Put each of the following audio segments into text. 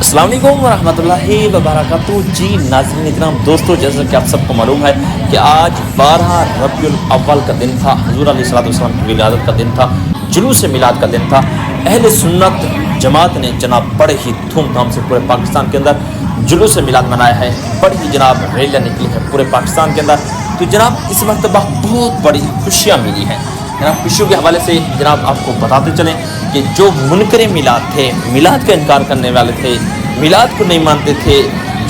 अस्सलाम वालेकुम वरहमतुल्लाहि वबरकातुहू। जी नाज़रीन इकराम दोस्तों, जैसा कि आप सबको मालूम है कि आज 12 रबीउल अव्वल का दिन था। हुज़ूर अलैहिस्सलाम की विलादत का दिन था, जुलूस मिलाद का दिन था। अहले सुन्नत जमात ने जनाब बड़े ही धूमधाम से पूरे पाकिस्तान के अंदर जुलूस मिलाद मनाया है। बड़ी ही जनाब रैलियाँ निकली हैं पूरे पाकिस्तान के अंदर। तो जनाब इस मरतबा बहुत बड़ी खुशियाँ मिली हैं। जनाब खुशियों के हवाले से जनाब आपको बताते चलें कि जो मुनकर मिलाद थे, मिलाद का इनकार करने वाले थे, मिलाद को नहीं मानते थे,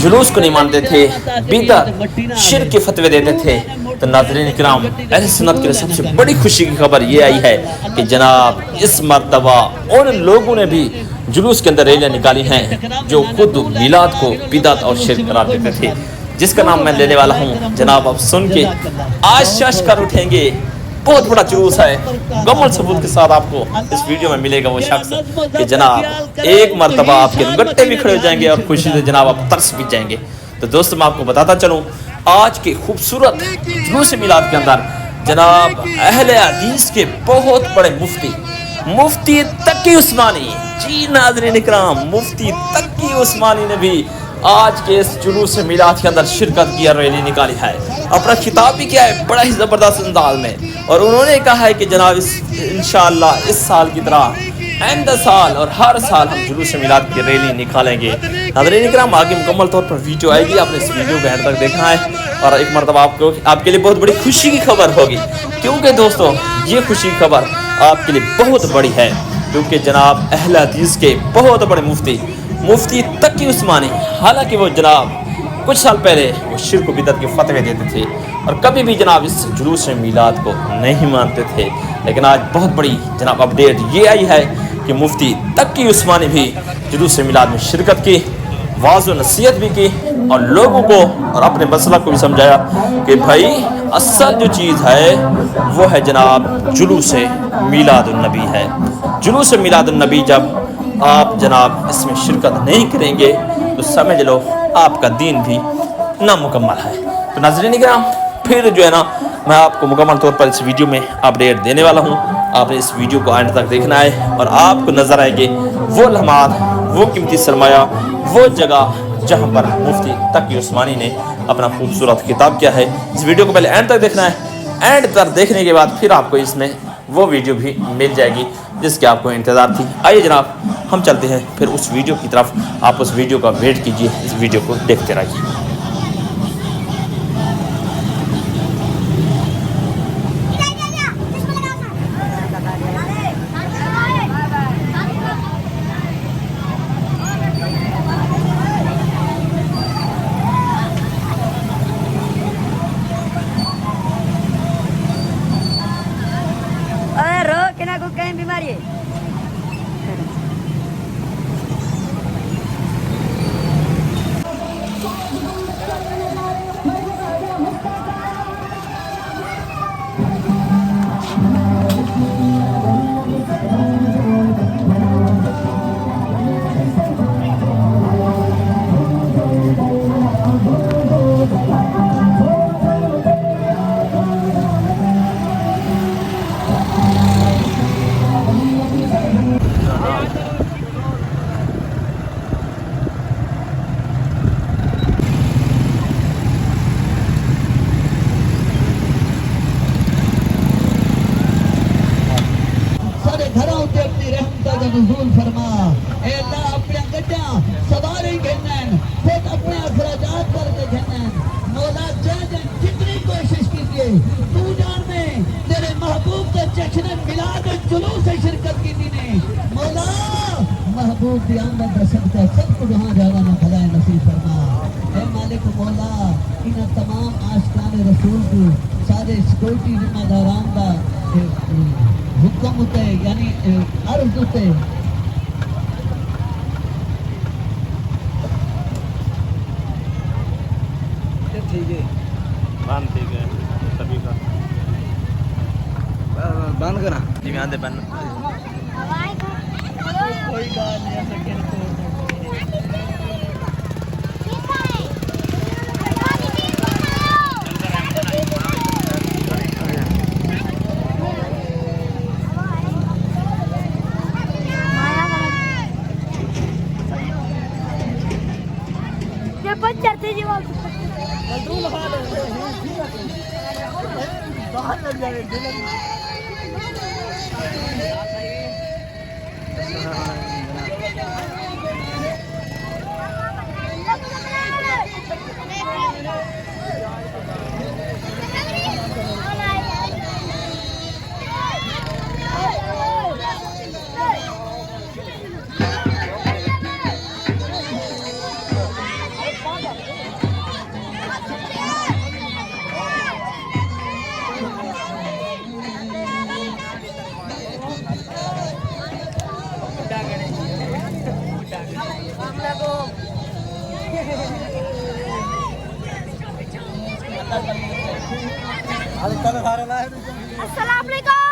जुलूस को नहीं मानते थे, बिदअत शिर्क के फतवे देते थे, तो नाज़रीन इकराम अहले सुन्नत के लिए सबसे बड़ी खुशी की खबर ये आई है कि जनाब इस मरतबा उन लोगों ने भी जुलूस के अंदर रैलियाँ निकाली हैं जो खुद मिलाद को बिदअत और शिर्क करार देते थे, जिसका नाम मैं लेने वाला हूँ। जनाब आप सुन के आश्चर्य कर उठेंगे। बहुत बड़ा जुलूस है, मुकम्मल सबूत के साथ आपको इस वीडियो में मिलेगा वो शख्स कि जनाब एक मरतबा आपके गट्टे भी खड़े हो जाएंगे और खुशी से जनाब आप तरस भी जाएंगे। तो दोस्तों मैं आपको बताता चलूँ, आज के खूबसूरत जुलूस मिलाद के अंदर जनाब अहले हदीस के बहुत बड़े मुफ्ती तकी उस्मानी, जी नाज़रीन इकराम, मुफ्ती तकी उस्मानी ने भी आज के इस जुलूस मिलाद के अंदर शिरकत की और रैली निकाली है। अपना खिताब भी किया है बड़ा ही ज़बरदस्त अंदाज में, और उन्होंने कहा है कि जनाब इंशाअल्लाह इस साल की तरह आइंदा साल और हर साल हम जुलूस मिलाद की रैली निकालेंगे। नाज़रीन इकराम आगे मुकम्मल तौर पर वीडियो आएगी, आपने इस वीडियो को एंड तक देखना है और एक मरतबा आपके लिए बहुत बड़ी खुशी की खबर होगी, क्योंकि दोस्तों ये खुशी की खबर आपके लिए बहुत बड़ी है, क्योंकि जनाब अहले हदीस के बहुत बड़े मुफ्ती तकी उस्मानी, हालांकि वो जनाब कुछ साल पहले वो शिर्क व बिदअत के फतवे देते थे और कभी भी जनाब इस जुलूस मिलाद को नहीं मानते थे, लेकिन आज बहुत बड़ी जनाब अपडेट ये आई है कि मुफ्ती तकी उस्मानी भी जुलूस मिलाद में शिरकत की, वाज़ व नसीहत भी की और लोगों को और अपने मसलक को भी समझाया कि भाई असल जो चीज़ है वो है जनाब जुलूस मिलादुन्नबी है। जुलूस मिलादुन्नबी जब आप जनाब इसमें शिरकत नहीं करेंगे तो समझ लो आपका दीन भी नामुकम्मल है। तो नाज़रीन इकराम फिर जो है ना मैं आपको मुकम्मल तौर पर इस वीडियो में अपडेट देने वाला हूँ। आपने इस वीडियो को एंड तक देखना है और आपको नज़र आएंगे वो लम्हात, वो कीमती सरमाया, वो जगह जहाँ पर मुफ्ती तकी उस्मानी ने अपना खूबसूरत खिताब किया है। इस वीडियो को पहले एंड तक देखना है, एंड तक देखने के बाद फिर आपको इसमें वो वीडियो भी मिल जाएगी जिसकी आपको इंतज़ार थी। आइए जनाब हम चलते हैं फिर उस वीडियो की तरफ, आप उस वीडियो का वेट कीजिए, इस वीडियो को देखते रहिए। कहीं बीमारी है। नज़ूल फरमा, ए अल्लाह अपने गड्ढा सवारी घेनन, खुद अपने अखराजात करके घेनन। मौला चाहे कितनी कोशिश कीजिए, तू जान में तेरे महबूब के जश्न मिलाद जुलूस से शिरकत की ने। मौला महबूब की आमद का सदका सबको जहाँ जाना ना भला नसीब फरमा। ए मालिक मौला इन तमाम आशिकान रसूल को सारे सिक्योरिटी जिम्मेदारान का हुक्म होते यानी अर्ज होते सभी का बंद करा कोई बात नहीं पंचर थी जी वो अस्सलाम वालेकुम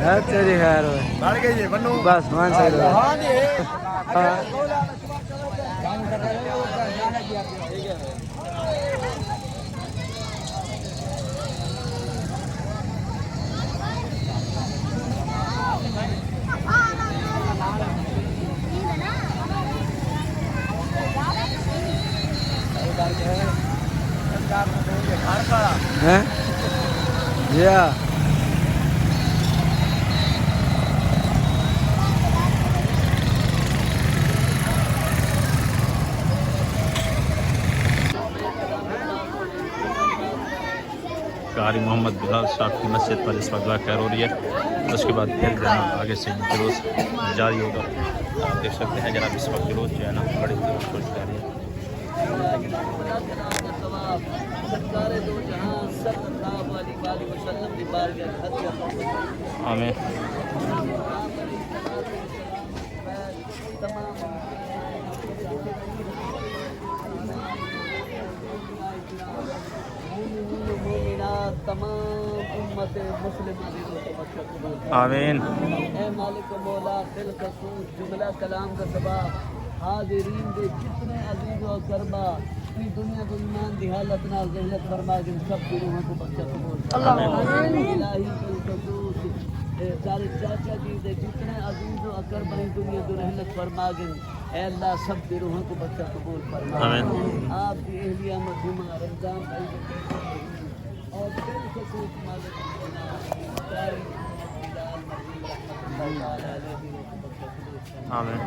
ہے تیری خیر بس مان سکتے ہیں جی ہاں قاری محمد بلال صاحب کی مسجد پر اس وقت دعا خیر ہو رہی ہے. اس کے بعد پھر جو ہے نا آگے سے جلوس جاری ہوگا. آپ دیکھ سکتے ہیں جناب اس وقت جلوس جو ہے نا بڑی کوشش کر رہی ہے. آمین. تمام امت مسلم آمین. اے مالک مولا دل کا سوچ جملہ کلام کا سبا حاضرین دے جتنے عزیز و کربا کی دنیا کو ایمان دی حالت نہ ذہنت فرما جن سب کی روحوں کو بخشا قبول الہی دل کا سوچ سارے چاچا جی دے جتنے عزیز و اکرم دنیا کو رحمت فرما جن اے اللہ سب کی روحوں کو بخشا قبول فرما آمین. آپ کی اہلیہ مرحومہ رمضان بھائی اور دل سے سوچ مالک آمین.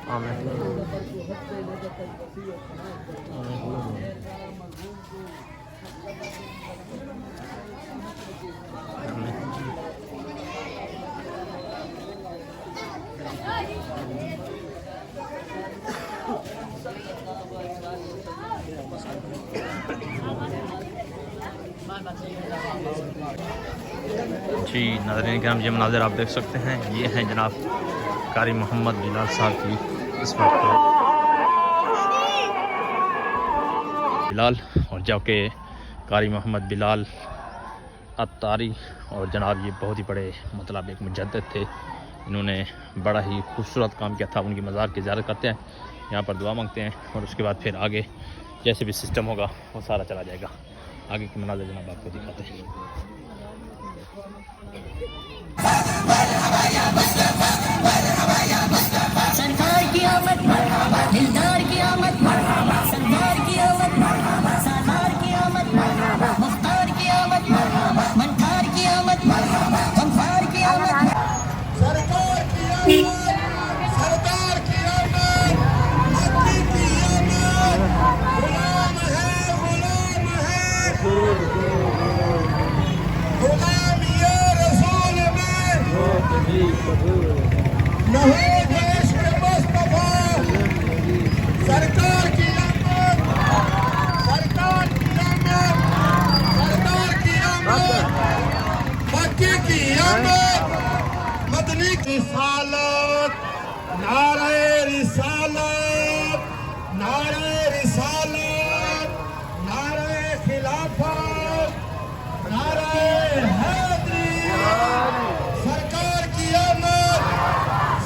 آمین. جی ناظرین کرام یہ مناظر آپ دیکھ سکتے ہیں. یہ ہیں جناب قاری محمد بلال صاحب کی اس وقت بلال اور جبکہ قاری محمد بلال عطاری اور جناب یہ بہت ہی بڑے مطلب ایک مجدد تھے. انہوں نے بڑا ہی خوبصورت کام کیا تھا. ان کی مزار کی زیارت کرتے ہیں, یہاں پر دعا مانگتے ہیں اور اس کے بعد پھر آگے جیسے بھی سسٹم ہوگا وہ سارا چلا جائے گا. آگے کی مناظر جناب آپ کو دکھاتے ہیں. سرکار کی آمد دلدار کی آمد سردار کی آمد سالار کی آمد مختار کی آمد منتار کی آمد غمخار کی آمد سرکار کی آمد سردار کی آمد مکی کی آمد غلام ہے غلام یہ رسول میں نہو عشق مصطفیٰ رسالت نعرہ رسالت نعرہ رسالت نعرہ خلافت نعرہ حیدری سرکار کی آمد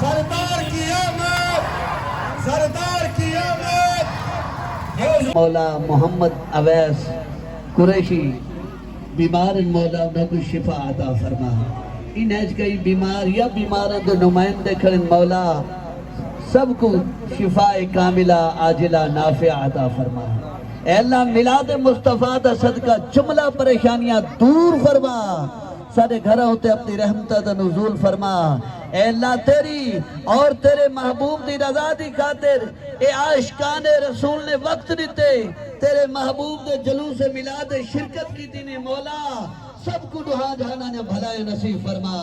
سردار کی آمد سردار کی آمد مولا محمد اویس قریشی بیمار مولا انہیں کو شفا عطا فرما انہیں کئی بیمار یا بیماروں کے نمائندے کھڑے مولا سب کو شفا کاملہ عاجلہ نافع عطا فرما اے اللہ میلاد مصطفیٰ دا صدقہ جملہ پریشانیاں دور فرما سارے گھرہ ہوتے اپنی رحمتہ دا نزول فرما اے اللہ تیری اور تیرے محبوب دی رضا دی خاطر اے عاشقان رسول نے وقت دیتے تیرے محبوب دے جلوس میلاد شرکت کی دینے مولا سب کو دعا جہانا نے بھلائی نصیب فرما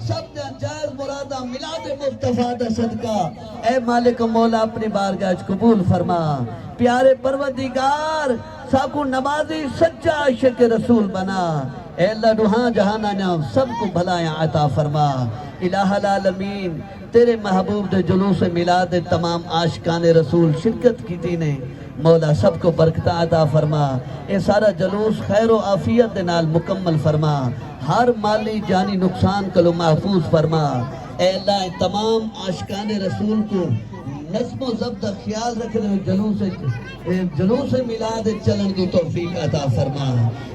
سب نے جائز مرادہ میلاد مصطفیٰ دا صدقہ اے مالک مولا اپنی بارگاہ قبول فرما پیارے پروردگار سب کو نمازی سچا عاشق رسول بنا اے اللہ دعا جہانا نے سب کو بھلائی عطا فرما الہ العالمین تیرے محبوب دے جلوس میلاد تمام عاشقان رسول شرکت کی دینے مولا سب کو برکتہ عطا فرما اے سارا جلوس خیر و عافیت دے نال مکمل فرما ہر مالی جانی نقصان کلو محفوظ فرما اے اللہ تمام عاشقان رسول کو نظم و ضبط خیال رکھنے جلوس میلاد چلن کی توفیق عطا فرما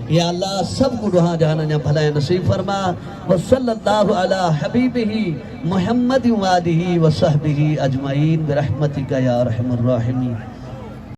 یا اللہ سب کو دعا جہانا بھلائی نصیب فرما وصلی اللہ علی حبیبہ محمد وآلہ وصحبہ اجمعین برحمتک یا ارحم الراحمین